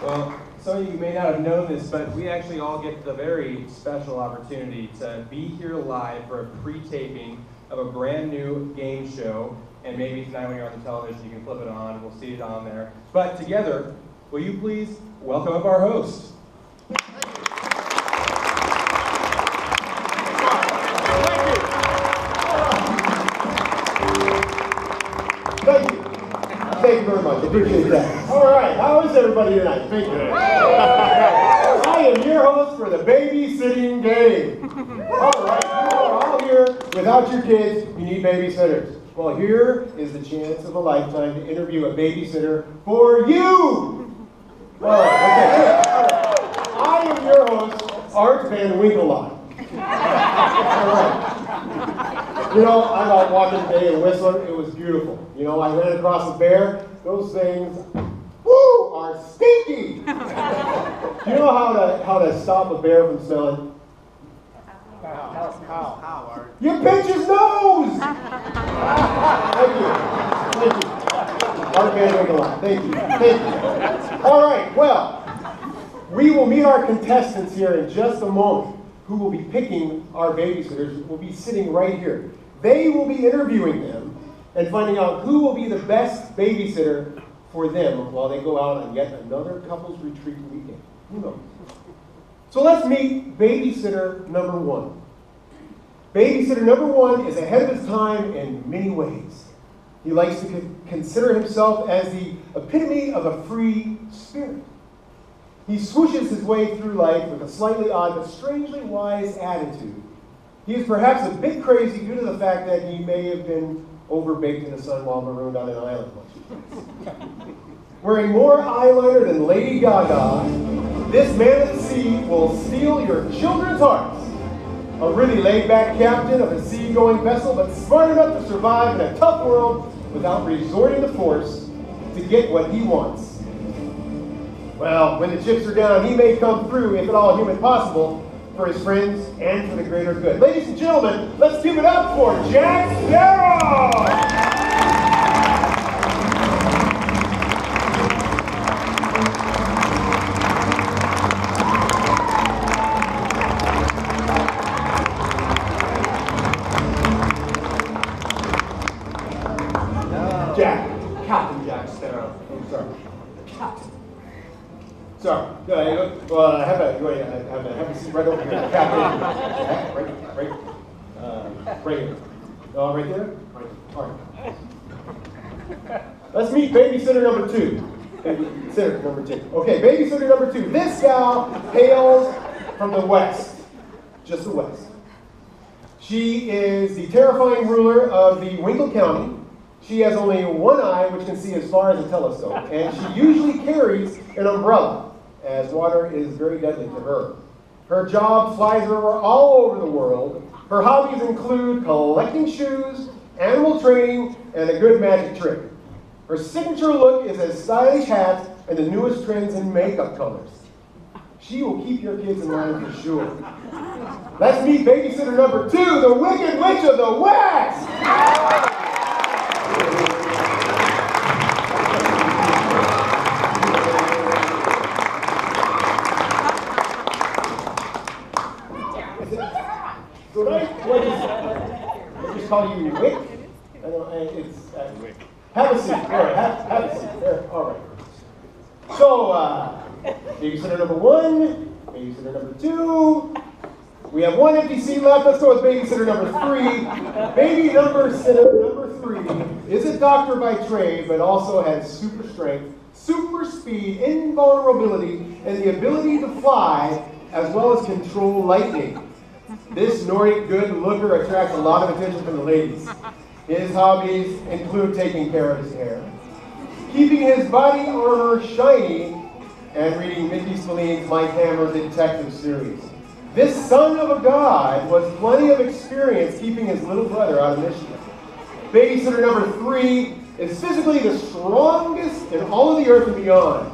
Well, some of you may not have known this, but we actually all get the very special opportunity to be here live for a pre-taping of a brand new game show. And maybe tonight when you're on the television, you can flip it on. We'll see it on there. But together, will you please welcome up our host? Thank you very much. I appreciate that. All right, how is everybody tonight? Thank you. I am your host for the Babysitting Game. All right, you are all here without your kids. You need babysitters. Well, here is the chance of a lifetime to interview a babysitter for you. All right, okay. All right. I am your host, Art Van Winklelock. All right. You know, I'm out walking today in Whistler. It was beautiful. You know, I ran across a bear. Those things, woo, are stinky. Do you know how to stop a bear from smelling? How, Art? You pinch his nose. Thank you. Art Van Winklelock. Thank you. All right. Well, we will meet our contestants here in just a moment, who will be picking our babysitters. Will be sitting right here. They will be interviewing them and finding out who will be the best babysitter for them while they go out on yet another couples retreat weekend. Who knows? So let's meet babysitter number one. Babysitter number one is ahead of his time in many ways. He likes to consider himself as the epitome of a free spirit. He swooshes his way through life with a slightly odd but strangely wise attitude. He is perhaps a bit crazy due to the fact that he may have been overbaked in the sun while marooned on an island once. Wearing more eyeliner than Lady Gaga, this man of the sea will steal your children's hearts. A really laid-back captain of a sea-going vessel, but smart enough to survive in a tough world without resorting to force to get what he wants. Well, when the chips are down, he may come through, if at all humanly possible, for his friends and for the greater good. Ladies and gentlemen, let's give it up for Jack Sparrow! Captain Jack Sparrow. I'm sorry. Captain. Sorry. Well, have a seat right over here. Captain. Right here. Right there? Right. All right. Let's meet babysitter number two. Babysitter number two. Okay, babysitter number two. This gal hails from the West. Just the West. She is the terrifying ruler of the Winkle County. She has only one eye, which can see as far as a telescope, and she usually carries an umbrella, as water is very deadly to her. Her job flies her all over the world. Her hobbies include collecting shoes, animal training, and a good magic trick. Her signature look is a stylish hat and the newest trends in makeup colors. She will keep your kids in line for sure. Let's meet babysitter number two, the Wicked Witch of the West! I just call you Wick? I don't, it's Wick. Have a seat. All right, have a seat. There. All right. So, babysitter number one, babysitter number two. We have one empty seat left. Let's go with babysitter number three. Babysitter number three is a doctor by trade, but also has super strength, super speed, invulnerability, and the ability to fly, as well as control lightning. This Nordic good looker attracts a lot of attention from the ladies. His hobbies include taking care of his hair, keeping his body armor shiny, and reading Mickey Spillane's Mike Hammer detective series. This son of a god was plenty of experience keeping his little brother out of mischief. Babysitter number three is physically the strongest in all of the earth and beyond.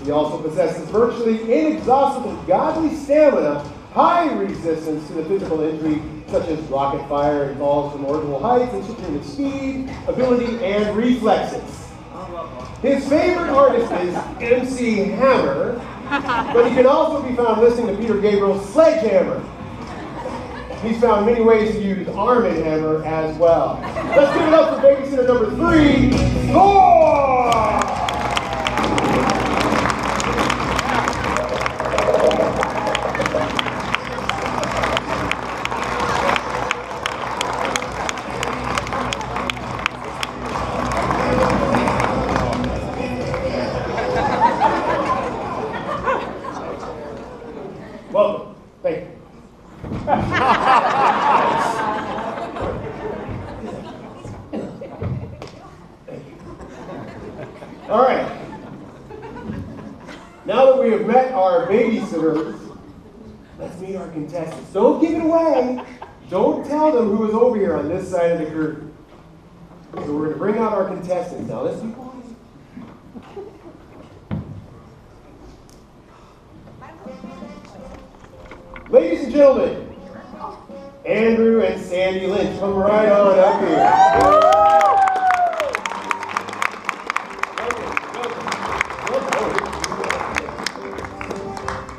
He also possesses virtually inexhaustible godly stamina, high resistance to the physical injury, such as rocket fire and falls from orbital heights, and superhuman speed, ability, and reflexes. His favorite artist is MC Hammer, but he can also be found listening to Peter Gabriel's Sledgehammer. He's found many ways to use Arm & Hammer as well. Let's give it up for babysitter number 3, Thor! Welcome. Thank you. All right. Now that we have met our babysitters, let's meet our contestants. Don't give it away. Don't tell them who is over here on this side of the curtain. So we're going to bring out our contestants. Now let's be quiet. Ladies and gentlemen, Andrew and Sandy Lynch, come right on up here.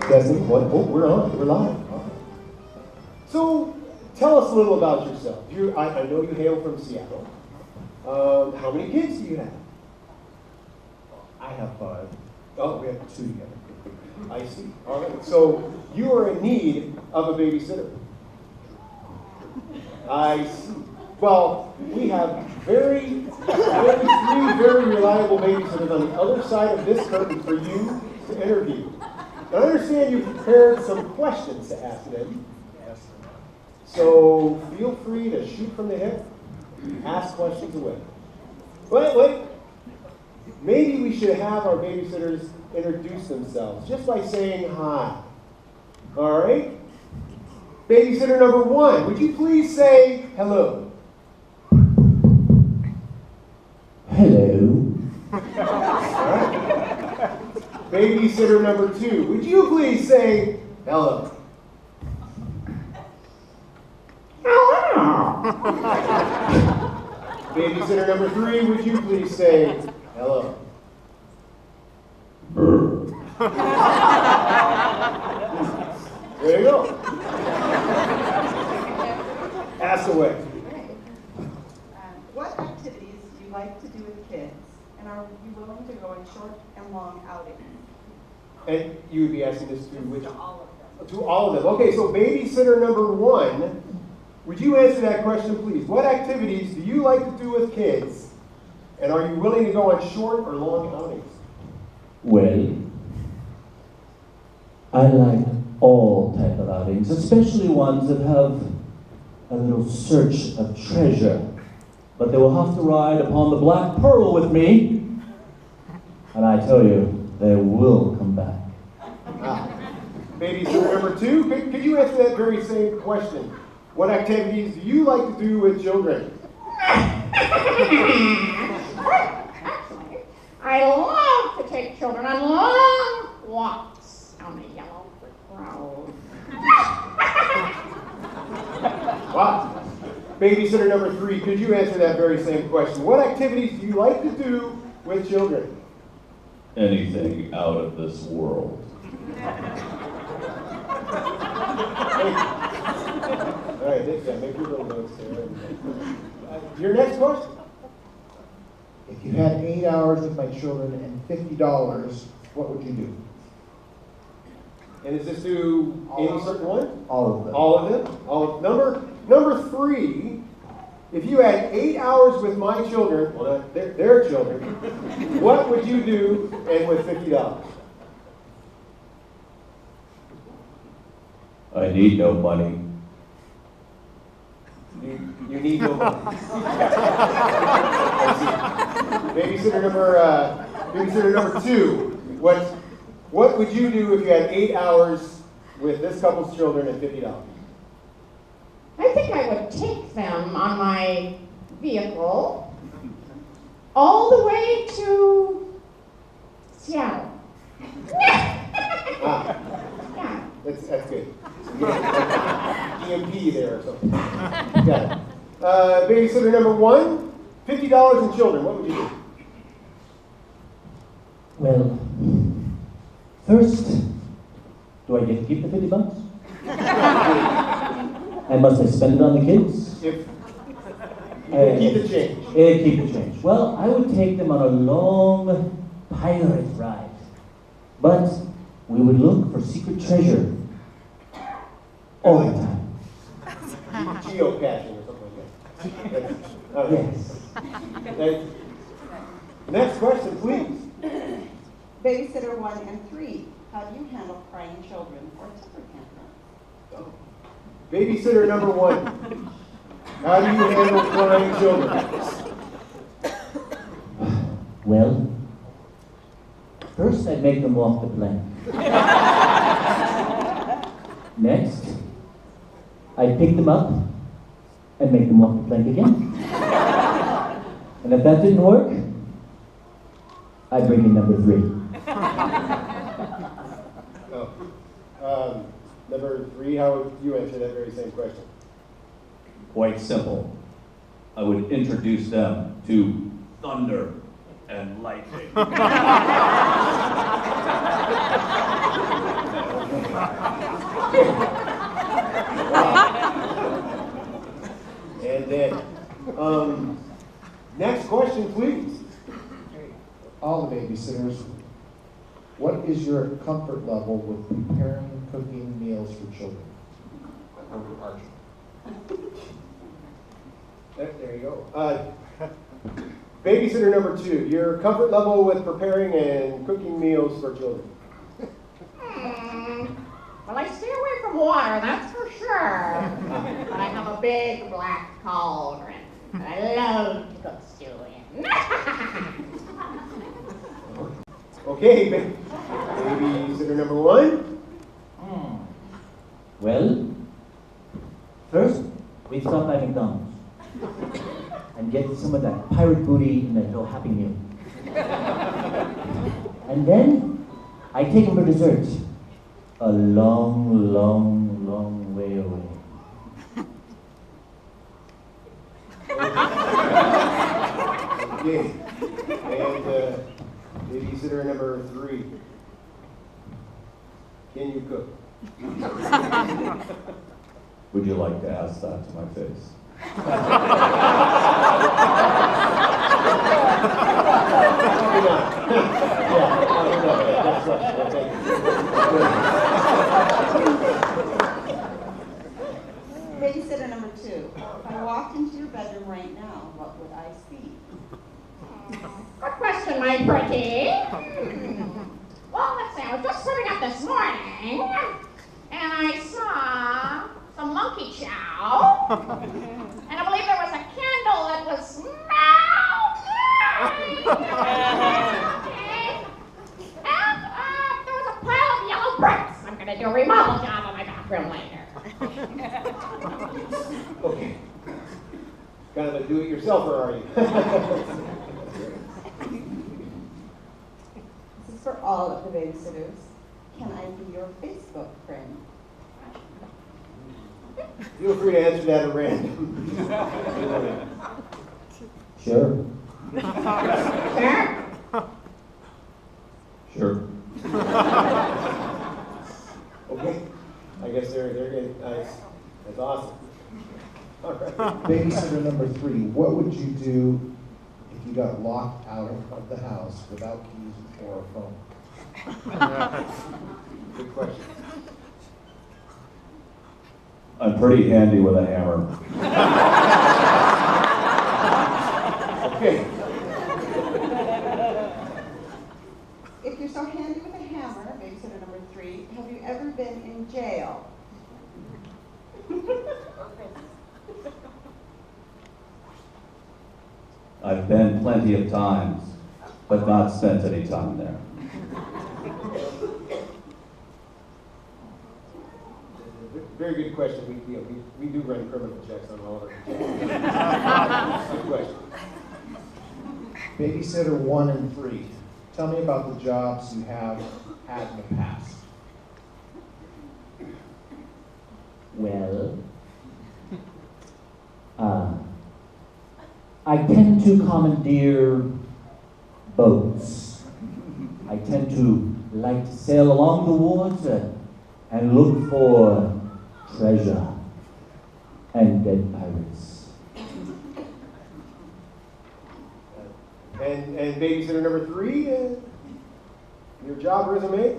Testing, what? Oh, we're on, we're live. So, tell us a little about yourself. I know you hail from Seattle. How many kids do you have? I have 5. Oh, we have 2 together. I see. All right. So you are in need of a babysitter. I see. Well, we have three very reliable babysitters on the other side of this curtain for you to interview. Now, I understand you've prepared some questions to ask them. Yes. So feel free to shoot from the hip, ask questions away. Wait. Maybe we should have our babysitters introduce themselves just by saying hi. All right? Babysitter number 1, would you please say hello? Hello. All right. Babysitter number 2, would you please say hello? Hello. Babysitter number 3, would you please say hello? There you go. Ask away. What activities do you like to do with kids, and are you willing to go on short and long outings? And you would be asking this to which? To all of them. To all of them. Okay, so babysitter number 1, would you answer that question, please? What activities do you like to do with kids, and are you willing to go on short or long outings? Well, I like all type of outings, especially ones that have a little search of treasure. But they will have to ride upon the Black Pearl with me, and I tell you, they will come back. Babysitter number 2, could you answer that very same question? What activities do you like to do with children? I love to take children on long walks on the yellow brick road. Wow. Babysitter number 3, could you answer that very same question? What activities do you like to do with children? Anything out of this world. All right, make your little notes there. Your next question? If you had 8 hours with my children and $50, what would you do? And is this to any certain one? All of them. All of them? Number 3, if you had 8 hours with my children, well, not their children, what would you do and with $50? I need no money. You need no money. Babysitter number 2, what would you do if you had 8 hours with this couple's children and $50? I think I would take them on my vehicle all the way to Seattle. Yeah. That's good. EMP there or something. Got it. Babysitter number 1, $50 in children. What would you do? Well, first, do I get to keep the $50? And must I spend it on the kids? If you can keep the change. Keep the change. Well, I would take them on a long pirate ride. But we would look for secret treasure all the time. Geocaching or something like that. Yes. Next question, please. Babysitter 1 and 3, how do you handle crying children or temper tantrums? Babysitter number 1. How do you handle crying children? Well, first I'd make them walk the plank. Next, I'd pick them up and make them walk the plank again. And if that didn't work, I'd bring in number 3. Number 3, how would you answer that very same question? Quite simple. I would introduce them to thunder and lightning. And then, next question, please. All the babysitters, what is your comfort level with preparing cooking meals for children? There you go. Babysitter number 2, your comfort level with preparing and cooking meals for children. Well, I stay away from water, that's for sure. But I have a big black cauldron that I love to cook stew in. Okay, babysitter number 1. Well, first, we stop by McDonald's and get some of that pirate booty in that little Happy Meal. And then, I take them for dessert. A long, long, long way away. Okay. And babysitter number 3. Can you cook? Would you like to ask that to my face? Babysitter number 2, if I walked into your bedroom right now, what would I see? Good question, my pretty. Well, let's see, I was just swimming up this morning, and I saw some monkey chow, and I believe there was a candle that was okay. And there was a pile of yellow bricks. I'm going to do a remodel job on my bathroom later. Okay. Kind of a do-it-yourselfer, are you? This is for all of the babysitters. Can I be your Facebook friend? Feel free to answer that at random. Sure. Sure. Okay. I guess they're getting nice. That's awesome. All right. Babysitter number 3, what would you do if you got locked out of the house without keys or a phone? Good question. I'm pretty handy with a hammer. Okay. If you're so handy with a hammer, babysitter number 3, have you ever been in jail? I've been plenty of times, but not spent any time there. Very good question. We do run criminal checks on all of our checks. Good question. Babysitter 1 and 3, tell me about the jobs you have had in the past. Well, I tend to commandeer boats I tend to like to sail along the water and look for treasure and dead pirates. And babysitter number 3, your job resume?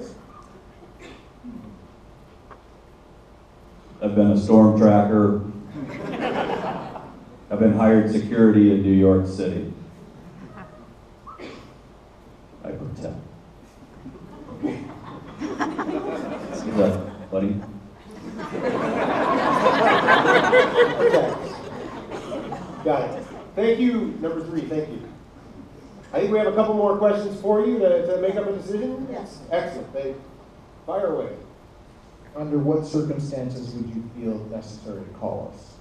I've been a storm tracker. I've been hired security in New York City. I protect. Is that funny? Got it. Thank you, number 3, thank you. I think we have a couple more questions for you to make up a decision. Yes. Excellent, fire away. Under what circumstances would you feel necessary to call us?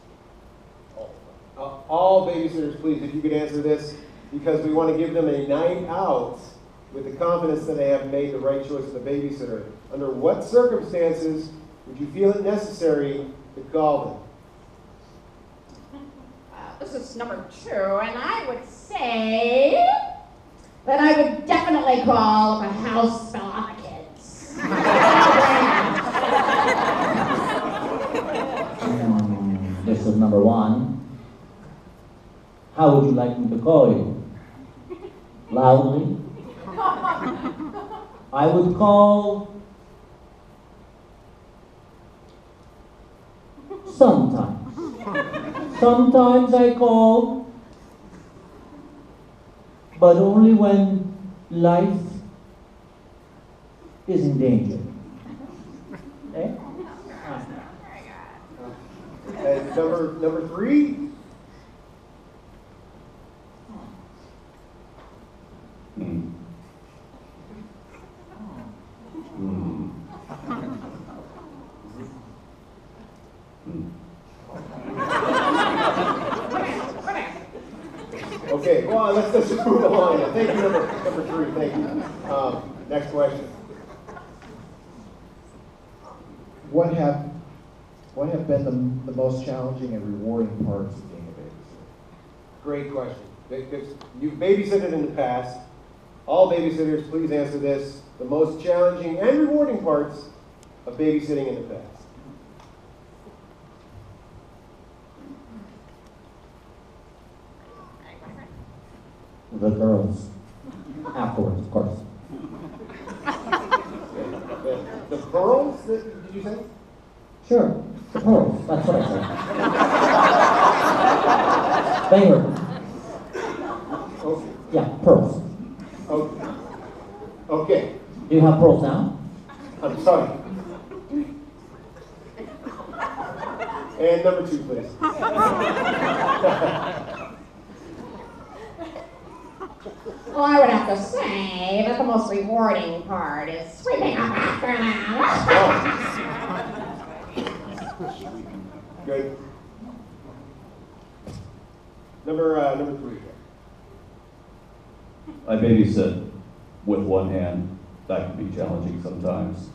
All babysitters, please, if you could answer this, because we want to give them a night out with the confidence that they have made the right choice of the babysitter. Under what circumstances would you feel it necessary to call them? This is number 2, and I would say that I would definitely call if a house fell on the kids. This is number 1. How would you like me to call you? Loudly? I would call sometimes. Sometimes I call, but only when life is in danger. Eh? And number 3? Okay, well, let's just move along. Thank you, number 3. Thank you. Next question. What have been the most challenging and rewarding parts of being a babysitter? Great question. Because you've babysitted in the past. All babysitters, please answer this. The most challenging and rewarding parts of babysitting in the past. The girls. Afterwards, of course. The pearls, did you say? Sure, the pearls. That's what I said. They were, Okay. yeah, pearls. Okay. Okay. Do you have pearls now? I'm sorry. And number 2, please. Well, I would have to say that the most rewarding part is sweeping up after them. Good. Number 3. I babysit with one hand. That can be challenging sometimes.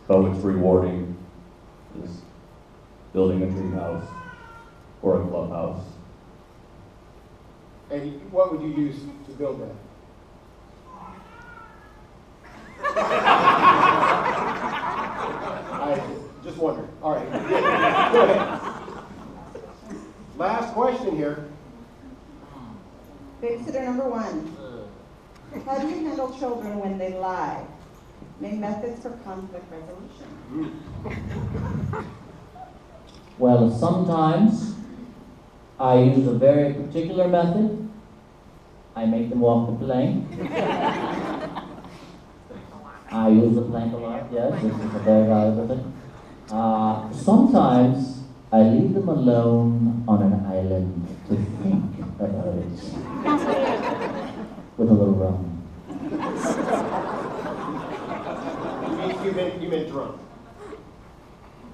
But what's rewarding is building a tree house or a clubhouse. And what would you use to build that? I just wondered. All right. Go ahead. Last question here. Babysitter number 1. How do you handle children when they lie? Name methods for conflict resolution. Well, sometimes I use a very particular method. I make them walk the plank. I use the plank a lot, yes, this is a very valuable thing. Sometimes I leave them alone on an island to think about it. With a little rum. You meant drunk.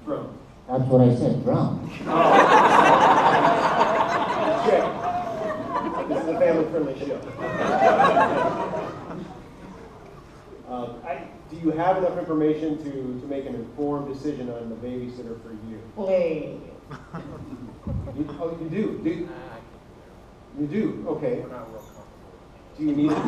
Drunk. That's what I said, drunk. Check. This is a family-friendly show. Do you have enough information to make an informed decision on the babysitter for you? Please. You do? You do? Okay. Do you need it?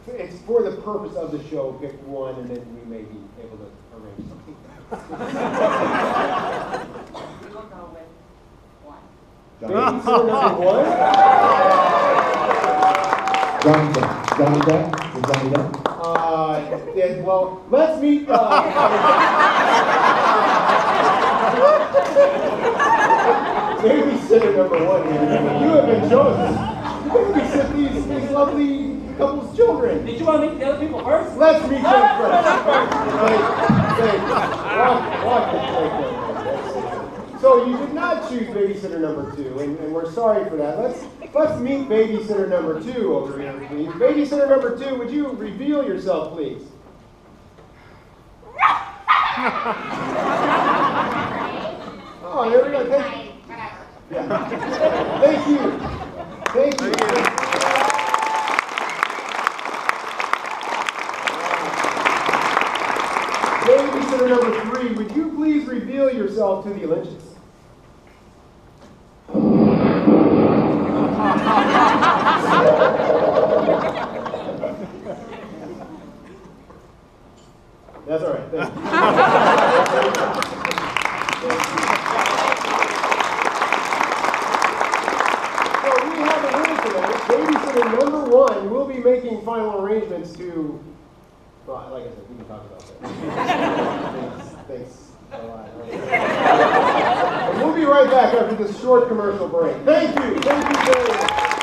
It's for the purpose of the show, pick one, and then we may be able to arrange something. We'll go with one. Babysitter number one? Johnny Depp. Johnny Depp? Is Johnny Depp? Yeah, well, let's meet, babysitter number one here. You have been chosen to babysit these lovely couple's children. Did you want to meet the other people first? Let's meet them first. Walk the plank. So you did not choose babysitter number two, and we're sorry for that. Let's meet babysitter number two over here, please. Babysitter number two, would you reveal yourself, please? Oh, there we go. Yeah. Thank you. Thank you. Babysitter number three, would you please reveal yourself to the Lynches? That's all right. Thank you. So we have a winner tonight. Babysitter number one will be making final arrangements to. Well, like I said, we can talk about that. Thanks a lot. And we'll be right back after this short commercial break. Thank you. Thank you very much.